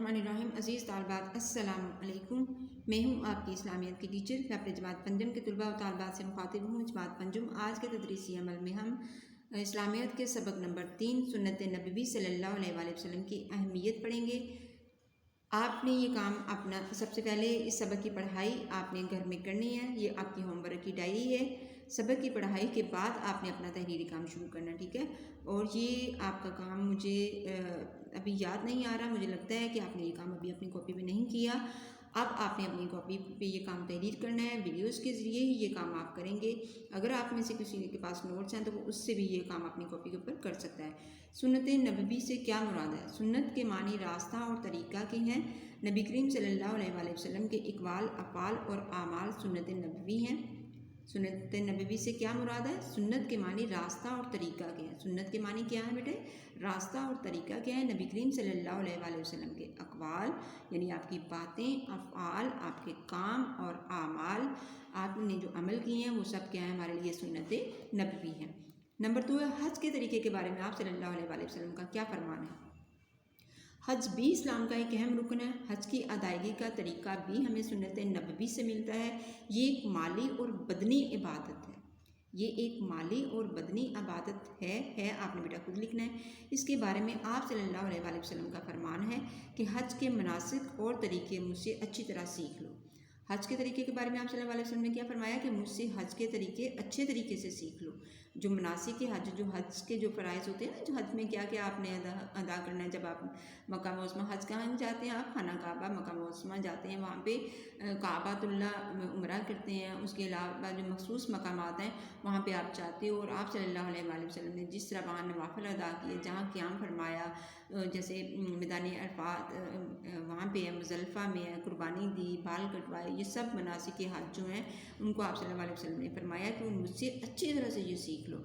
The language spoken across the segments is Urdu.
الرحمن الرحیم۔ عزیز طالبات السلام علیکم، میں ہوں آپ کی اسلامیت کی ٹیچر پیپر جماعت پنجم کے طلباء و طالبات سے مخاطب ہوں۔ جماعت پنجم آج کے تدریسی عمل میں ہم اسلامیت کے سبق نمبر 3 سنت نبوی صلی اللہ علیہ وآلہ وسلم کی اہمیت پڑھیں گے۔ آپ نے یہ کام اپنا سب سے پہلے اس سبق کی پڑھائی آپ نے گھر میں کرنی ہے، یہ آپ کی ہوم ورک کی ڈائری ہے۔ سبق کی پڑھائی کے بعد آپ نے اپنا تحریری کام شروع کرنا، ٹھیک ہے؟ اور یہ آپ کا کام مجھے ابھی یاد نہیں آ رہا، مجھے لگتا ہے کہ آپ نے یہ کام ابھی اپنی کاپی پہ نہیں کیا۔ اب آپ نے اپنی کاپی پہ یہ کام تحریر کرنا ہے، ویڈیوز کے ذریعے ہی یہ کام آپ کریں گے۔ اگر آپ میں سے کسی کے پاس نوٹس ہیں تو وہ اس سے بھی یہ کام اپنی کاپی کے اوپر کر سکتا ہے۔ سنت نبوی سے کیا مراد ہے؟ سنت کے معنی راستہ اور طریقہ کے ہیں۔ نبی کریم صلی اللہ علیہ وآلہ وسلم کے اقوال، افعال اور اعمال سنت نبوی ہیں۔ سنت نبوی سے کیا مراد ہے؟ سنت کے معنی راستہ اور طریقہ کے ہیں۔ سنت کے معنی کیا ہے بیٹے؟ راستہ اور طریقہ کیا ہے؟ نبی کریم صلی اللہ علیہ وآلہ وسلم کے اقوال یعنی آپ کی باتیں، افعال، آپ کے کام اور اعمال، آپ نے جو عمل کیے ہیں وہ سب کیا ہے ہمارے لیے سنت نبوی ہیں۔ نمبر 2 ہے حج کے طریقے کے بارے میں آپ صلی اللہ علیہ وآلہ وسلم کا کیا فرمان ہے؟ حج بھی اسلام کا ایک اہم رکن ہے۔ حج کی ادائیگی کا طریقہ بھی ہمیں سنت نبوی سے ملتا ہے۔ یہ ایک مالی اور بدنی عبادت ہے۔ یہ ایک مالی اور بدنی عبادت ہے آپ نے بیٹا خود لکھنا ہے۔ اس کے بارے میں آپ صلی اللہ علیہ وآلہ وسلم کا فرمان ہے کہ حج کے مناسک اور طریقے مجھ سے اچھی طرح سیکھ لو۔ حج کے طریقے کے بارے میں آپ صلی اللہ علیہ وسلم نے کیا فرمایا کہ مجھ سے حج کے طریقے اچھے طریقے سے سیکھ لو۔ جو مناسک حج، جو حج کے جو فرائض ہوتے ہیں نا، جو حج میں کیا کیا آپ نے ادا کرنا ہے۔ جب آپ مکہ معظمہ حج کہاں جاتے ہیں؟ آپ خانہ کعبہ مکہ معظمہ جاتے ہیں، وہاں پہ کعبۃ اللہ عمرہ کرتے ہیں۔ اس کے علاوہ جو مخصوص مقامات ہیں وہاں پہ آپ جاتے ہو، اور آپ صلی اللہ علیہ وآلہ وسلم نے جس طرح وہاں نوافل ادا کیے، جہاں قیام فرمایا، جیسے میدان عرفات وہاں پہ ہے، مزدلفہ میں ہے، قربانی دی، بال کٹوائے، یہ سب مناسک حج جو ہیں ان کو آپ صلی اللہ علیہ وسلم نے فرمایا کہ مجھ سے اچھی طرح سے یہ سیکھ لو۔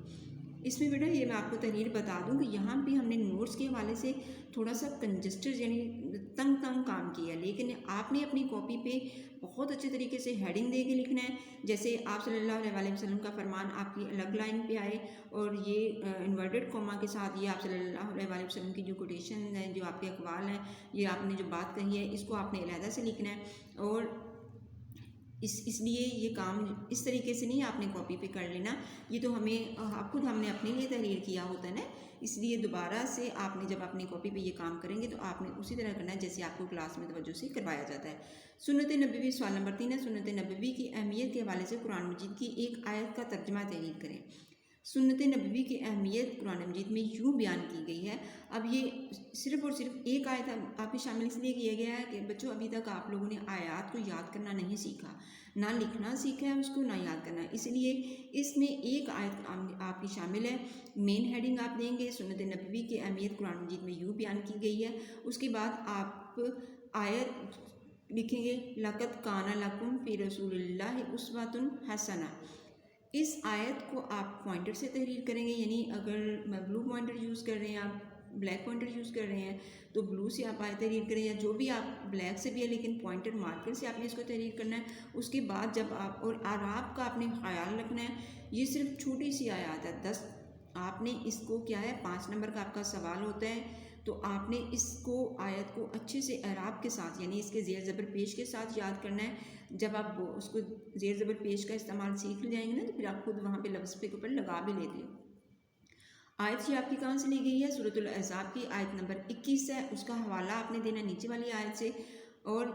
اس میں بیٹا یہ میں آپ کو تحریر بتا دوں کہ یہاں بھی ہم نے نوٹس کے حوالے سے تھوڑا سا کنجسٹڈ یعنی تنگ کام کیا، لیکن آپ نے اپنی کاپی پہ بہت اچھے طریقے سے ہیڈنگ دے کے لکھنا ہے۔ جیسے آپ صلی اللہ علیہ وآلہ وسلم کا فرمان آپ کی الگ لائن پہ آئے اور یہ انورٹڈ کوما کے ساتھ یہ آپ صلی اللہ علیہ وآلہ وسلم کی جو کوٹیشن ہیں، جو آپ کے اقوال ہیں، یہ آپ نے جو بات کہی ہے اس کو آپ نے علیحدہ سے لکھنا ہے۔ اور اس لیے یہ کام اس طریقے سے نہیں آپ نے کاپی پہ کر لینا، یہ تو خود ہم نے اپنے لیے تحریر کیا ہوتا ہے نا، اس لیے دوبارہ سے آپ نے جب اپنی کاپی پہ یہ کام کریں گے تو آپ نے اسی طرح کرنا ہے جیسے آپ کو کلاس میں توجہ سے کروایا جاتا ہے۔ سنت نبوی سوال نمبر 3 ہے، سنت نبوی کی اہمیت کے حوالے سے قرآن مجید کی ایک آیت کا ترجمہ تحریر کریں۔ سنت نبوی کی اہمیت قرآن مجید میں یوں بیان کی گئی ہے۔ اب یہ صرف اور صرف ایک آیت آپ کی شامل اس لیے کیا گیا ہے کہ بچوں ابھی تک آپ لوگوں نے آیات کو یاد کرنا نہیں سیکھا، نہ لکھنا سیکھا ہے، اس کو نہ یاد کرنا ہے، اس لیے اس میں ایک آیت آپ کی شامل ہے۔ مین ہیڈنگ آپ دیں گے سنت نبوی کی اہمیت قرآن مجید میں یوں بیان کی گئی ہے، اس کے بعد آپ آیت لکھیں گے لَقَدْ كَانَ لَكُمْ فِي رَسُولِ اللَّهِ أُسْوَةٌ حَسَنَةٌ۔ اس آیت کو آپ پوائنٹر سے تحریر کریں گے، یعنی اگر بلو پوائنٹر یوز کر رہے ہیں، آپ بلیک پوائنٹر یوز کر رہے ہیں تو بلو سے آپ آیت تحریر کریں، یا جو بھی آپ بلیک سے بھی ہے لیکن پوائنٹر مارکر سے آپ نے اس کو تحریر کرنا ہے۔ اس کے بعد جب آپ اور اعراب کا آپ نے خیال رکھنا ہے، یہ صرف چھوٹی سی آیات ہے، 10 آپ نے اس کو کیا ہے 5 نمبر کا آپ کا سوال ہوتا ہے، تو آپ نے اس کو آیت کو اچھے سے اعراب کے ساتھ یعنی اس کے زیر زبر پیش کے ساتھ یاد کرنا ہے۔ جب آپ اس کو زیر زبر پیش کا استعمال سیکھ جائیں گے نا تو پھر آپ خود وہاں پہ لفظ پہ اوپر لگا بھی لیتے ہو۔ آیت یہ آپ کی کہاں سے لی گئی ہے؟ سورۃ الاحزاب کی آیت نمبر 21 ہے، اس کا حوالہ آپ نے دینا نیچے والی آیت سے، اور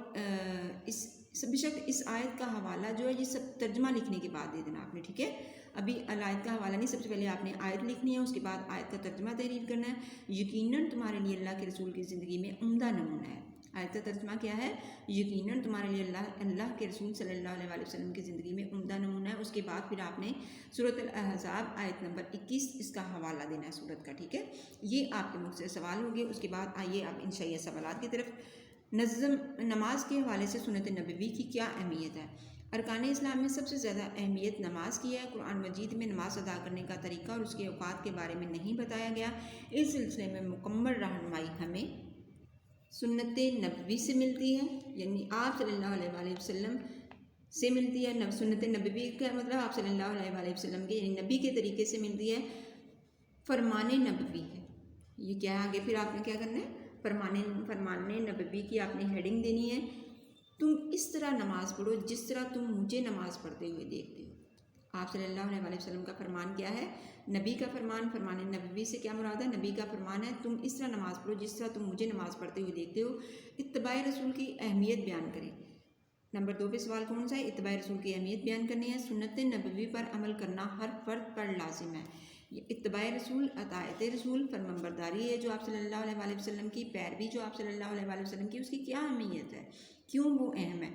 بے شک اس آیت کا حوالہ جو ہے یہ سب ترجمہ لکھنے کے بعد دے دینا آپ نے، ٹھیک ہے؟ ابھی آیت کا حوالہ نہیں، سب سے پہلے آپ نے آیت لکھنی ہے، اس کے بعد آیت کا ترجمہ تحریر کرنا ہے۔ یقیناً تمہارے لیے اللہ کے رسول کی زندگی میں عمدہ نمونہ ہے۔ آیت کا ترجمہ کیا ہے؟ یقیناً تمہارے لیے اللہ کے رسول صلی اللہ علیہ وآلہ وسلم کی زندگی میں عمدہ نمونہ ہے۔ اس کے بعد پھر آپ نے سورۃ الاحزاب آیت نمبر 21 اس کا حوالہ دینا ہے سورت کا، ٹھیک ہے؟ یہ آپ کے مجھ سے سوال ہو گئے۔ اس کے بعد آئیے آپ انشاءاللہ سوالات کی طرف۔ نماز کے حوالے سے سنت نبوی کی کیا اہمیت ہے؟ ارکان اسلام میں سب سے زیادہ اہمیت نماز کی ہے۔ قرآن مجید میں نماز ادا کرنے کا طریقہ اور اس کے اوقات کے بارے میں نہیں بتایا گیا۔ اس سلسلے میں مکمل رہنمائی ہمیں سنت نبوی سے ملتی ہے، یعنی آپ صلی اللہ علیہ وآلہ وسلم سے ملتی ہے۔ سنت نبوی کا مطلب آپ صلی اللہ علیہ وآلہ وسلم کے یعنی نبی کے طریقے سے ملتی ہے۔ فرمان نبوی ہے، یہ کیا آگے پھر آپ نے کیا کرنا ہے؟ فرمان نبوی کی آپ نے ہیڈنگ دینی ہے، تم اس طرح نماز پڑھو جس طرح تم مجھے نماز پڑھتے ہوئے دیکھتے ہو۔ آپ صلی اللہ علیہ وسلم کا فرمان کیا ہے؟ نبی کا فرمان نبوی سے کیا مراد ہے؟ نبی کا فرمان ہے تم اس طرح نماز پڑھو جس طرح تم مجھے نماز پڑھتے ہوئے دیکھتے ہو۔ اتباع رسول کی اہمیت بیان کریں۔ نمبر 2 پہ سوال کون سا ہے؟ اتباع رسول کی اہمیت بیان کرنی ہے۔ سنت نبوی پر عمل کرنا ہر فرد پر لازم ہے۔ اتباع رسول، اطاعت رسول، فرمانبرداری ہے جو آپ صلی اللہ علیہ وسلم کی، پیروی جو آپ صلی اللہ علیہ وسلم کی، اس کی کیا اہمیت ہے، کیوں وہ اہم ہے؟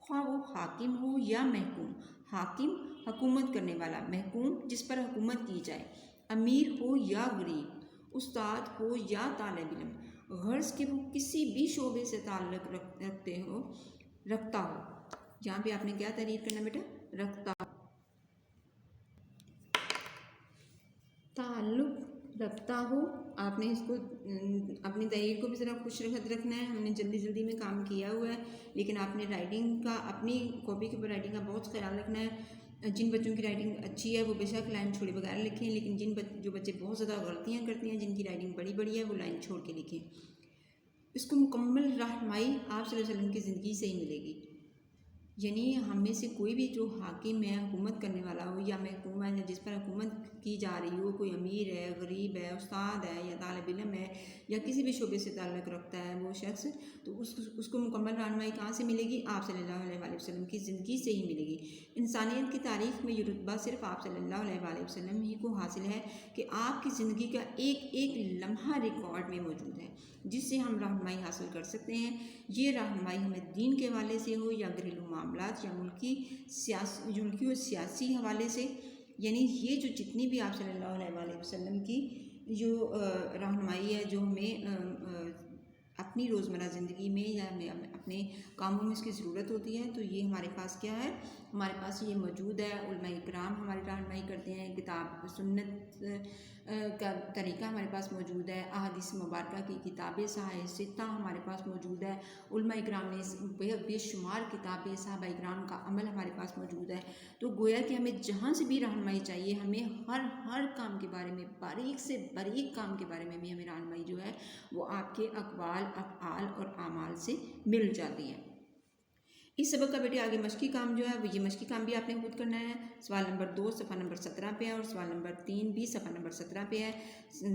خواہ وہ حاکم ہو یا محکوم، حاکم حکومت کرنے والا، محکوم جس پر حکومت کی جائے، امیر ہو یا غریب، استاد ہو یا طالب علم، غرض کہ وہ کسی بھی شعبے سے تعلق رکھتا ہو۔ یہاں پہ آپ نے کیا تحریر کرنا بیٹا؟ رکھتا ہو، تعلق رکھتا ہو۔ آپ نے اس کو اپنی تحریر کو بھی ذرا خوش رکھنا ہے۔ ہم نے جلدی میں کام کیا ہوا ہے، لیکن آپ نے رائٹنگ کا، اپنی کاپی کے اوپر رائٹنگ کا بہت خیال رکھنا ہے۔ جن بچوں کی رائٹنگ اچھی ہے وہ بے شک لائن چھوڑے بغیر لکھیں، لیکن جو بچے بہت زیادہ غلطیاں کرتے ہیں، جن کی رائٹنگ بڑی ہے، وہ لائن چھوڑ کے لکھیں۔ اس کو مکمل رہنمائی آپ صلی اللہ علیہ وسلم کی زندگی سے ہی ملے گی، یعنی ہم میں سے کوئی بھی جو حاکم ہے، حکومت کرنے والا ہو یا محکوم ہے، یا جس پر حکومت کی جا رہی ہو، کوئی امیر ہے، غریب ہے، استاد ہے یا طالب علم ہے یا کسی بھی شعبے سے تعلق رکھتا ہے وہ شخص، تو اس کو مکمل رہنمائی کہاں سے ملے گی؟ آپ صلی اللہ علیہ وسلم کی زندگی سے ہی ملے گی۔ انسانیت کی تاریخ میں یہ رتبہ صرف آپ صلی اللہ علیہ وسلم ہی کو حاصل ہے کہ آپ کی زندگی کا ایک لمحہ ریکارڈ میں موجود ہے، جس سے ہم رہنمائی حاصل کر سکتے ہیں۔ یہ رہنمائی ہمیں دین کے حوالے سے ہو یا گھریلو معاملات یا ملکی اور سیاسی حوالے سے، یعنی یہ جو جتنی بھی آپ صلی اللہ علیہ وسلم کی جو رہنمائی ہے، جو ہمیں اپنی روزمرہ زندگی میں یا ہمیں اپنے کاموں میں اس کی ضرورت ہوتی ہے، تو یہ ہمارے پاس کیا ہے؟ ہمارے پاس یہ موجود ہے۔ علماء اکرام ہماری رہنمائی کرتے ہیں، کتاب سنت کا طریقہ ہمارے پاس موجود ہے، احادیث مبارکہ کی کتابیں صحاح ستہ ہمارے پاس موجود ہے، علماء اکرام نے بے شمار کتابیں، صحابہ اکرام کا عمل ہمارے پاس موجود ہے۔ تو گویا کہ ہمیں جہاں سے بھی رہنمائی چاہیے، ہمیں ہر کام کے بارے میں، باریک سے باریک کام کے بارے میں بھی ہمیں رہنمائی جو ہے وہ آپ کے اقوال، افعال اور اعمال سے مل جاتی ہے۔ اس سبق کا بیٹے آگے مشقی کام جو ہے وہ یہ مشقی کام بھی آپ نے خود کرنا ہے۔ سوال نمبر 2 صفحہ نمبر 17 پہ ہے اور سوال نمبر 3 بھی صفحہ نمبر 17 پہ ہے۔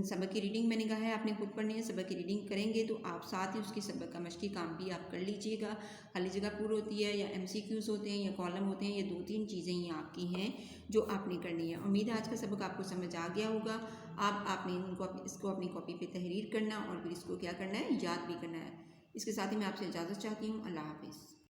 سبق کی ریڈنگ میں نے کہا ہے آپ نے خود پڑھنی ہے۔ سبق کی ریڈنگ کریں گے تو آپ ساتھ ہی اس کی سبق کا مشقی کام بھی آپ کر لیجئے گا۔ خالی جگہ پور ہوتی ہے یا MCQs ہوتے ہیں یا کالم ہوتے ہیں، یہ 2-3 چیزیں ہی آپ کی ہیں جو آپ نے کرنی ہے۔ امید ہے آج کا سبق آپ کو سمجھ آ گیا ہوگا۔ آپ نے اس کو اپنی کاپی پہ تحریر کرنا اور پھر اس کو کیا کرنا ہے؟ یاد بھی کرنا ہے۔ اس کے ساتھ ہی میں آپ سے اجازت چاہتی ہوں۔ اللہ حافظ۔